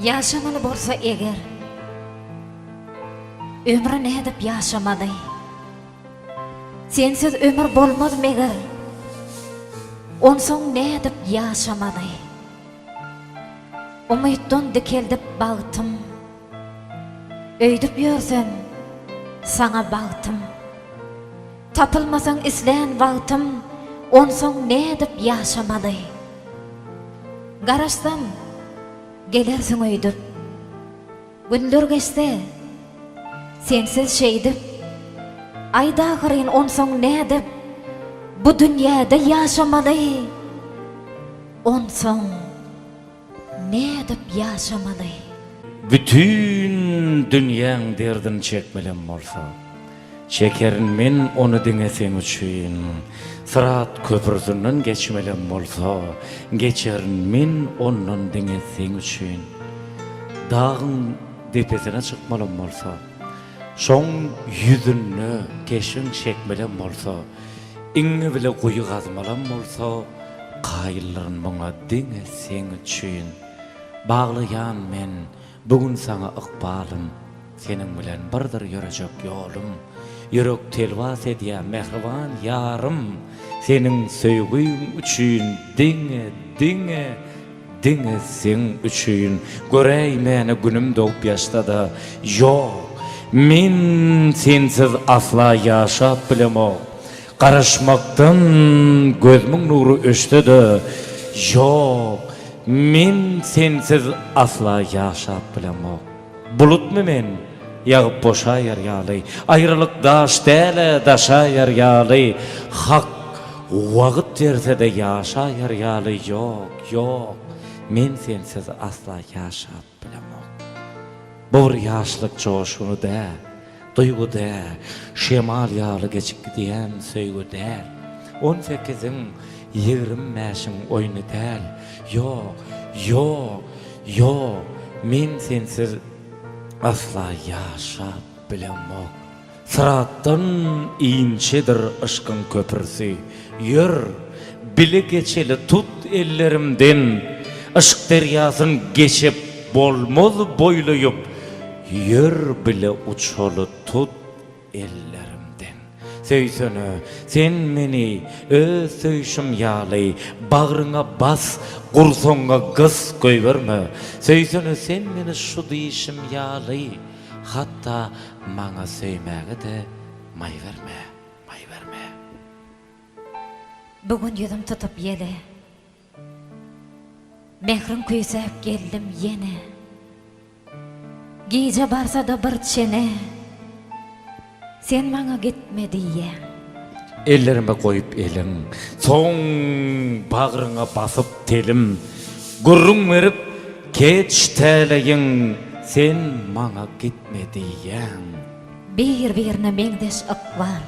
Yaşamalı bolsa eger, ömrü ne edip yaşamadı? Sensiz ömür bolmadı meger, onsoň ne edip yaşamadı? Umytdan dikeldip bağıtım, öýdüp ýörsem sana bağıtım. Tapılmasaň isleýän wagtym, onsoň ne edip yaşamadı? Garaşsam, gelersiň öýdüp, günler geçse, sensiz şeýdip, aýdagyryn onsoň ne edip, bu dünýäde yaşamaly? Onsoň ne edip yaşamaly? Bütün dünýäň derdini çekmelen bolsa, çekerin men onu diňeseň üçin. Sırat köprüsünden geçmelen bolsa, geçerin men ondan diňeseň üçin. Dağın depesine çıkmalan bolsa, şoň yüzünü keşin çekmelen bolsa, iňi bile guýy gazmalan bolsa, gaýyllaryň muňa diňeseň üçin. Baglayan men bugün sana ykbalym, senin bilen birdir ýörejek ýolum. Yürek telwas edýän mehriban yarım, senin söýgüň üçin diňe sen üçin. Göreý meni günüm dowup ýaşdada, ýok, men sensiz asla ýaşap bilemok. Garaşmakdan gözümün nuru öşdedi, ýok, men sensiz asla ýaşap bilemok. Bulutmy men? Yağıp boşayar ýaly, ayrılık daş däle daşayar ýaly, hak wagt bersede ýaşayar ýaly. Ýok, men sensiz asla ýaşap bilemok. Bu bir ýaşlyk joşuny da, duýgu da, şemal ýaly geçip gidýän söýgü da, 18-iň 20 mäşiň oýny däl. Ýok, men sensiz asla ýaşap bilemok. Sıratdan inçedir ışkın köprüsü. Yür, bile geçeli tut ellerimden, ışk derýasyn geçip bolmaz boýlaýyp. Yür bile uçaly tut ellerimden. Söýsene, sen meni öz söýüşim ýaly, bagryňa bas, gursoňa gys goýberme. Söýsene, sen meni şu diýişim ýaly, hatta maňa söýmäge de may berme. Bugün yüzüm tutup ýeli, mehrim küýsep geldim ýene. Giýje barsa da bir çene, sen maňa gitme diýe. Ellerime koyup elin, soň bagryňa basyp telim, gurrun berip keç täleýin, sen maňa gitme diýen. Bir-birine meňdeş ykbar,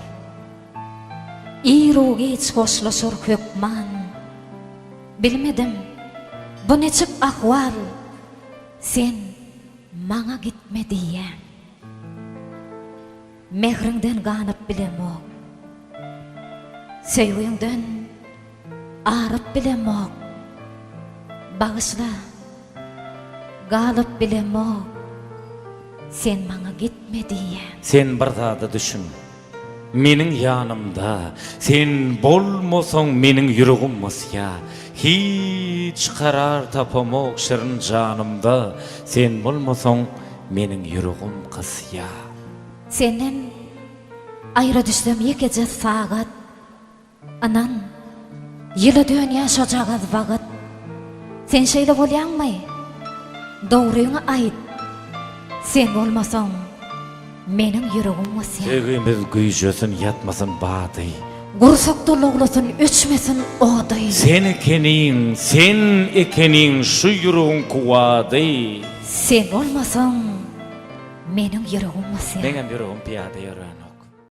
iru geç hoşlaşur hökman. Bilmedim, bu neçik ahwal, sen maňa gitme diýen. Mehriňden ganyp bilemok, söýgüňden aryp bilemok. Bagyşla, galyp bilemok, sen maňa gitme diýen. Sen bir zada düşün, meniň ýanymda, sen bolmasaň meniň ýüregim masya. Hiç karar tapamok şirin janymda, sen bolmasaň meniň ýüregim kysya. Senden aýra düşsem ýekece sagat, anan ýyly dünýä şojagaz wagt. Sen şeýle bolýanmy? Dogryňy aýt. Sen bolmasaň meniň ýüregim wasya. Egimiz güýjesin ýatmasyn bady. Gursak doluglasyn öçmesin oday. Sen ekeniň şu ýüregiň kuwady. Sen bolmasaň meniň ýüregim wasya. Meňem ýüregim piýada ýörer.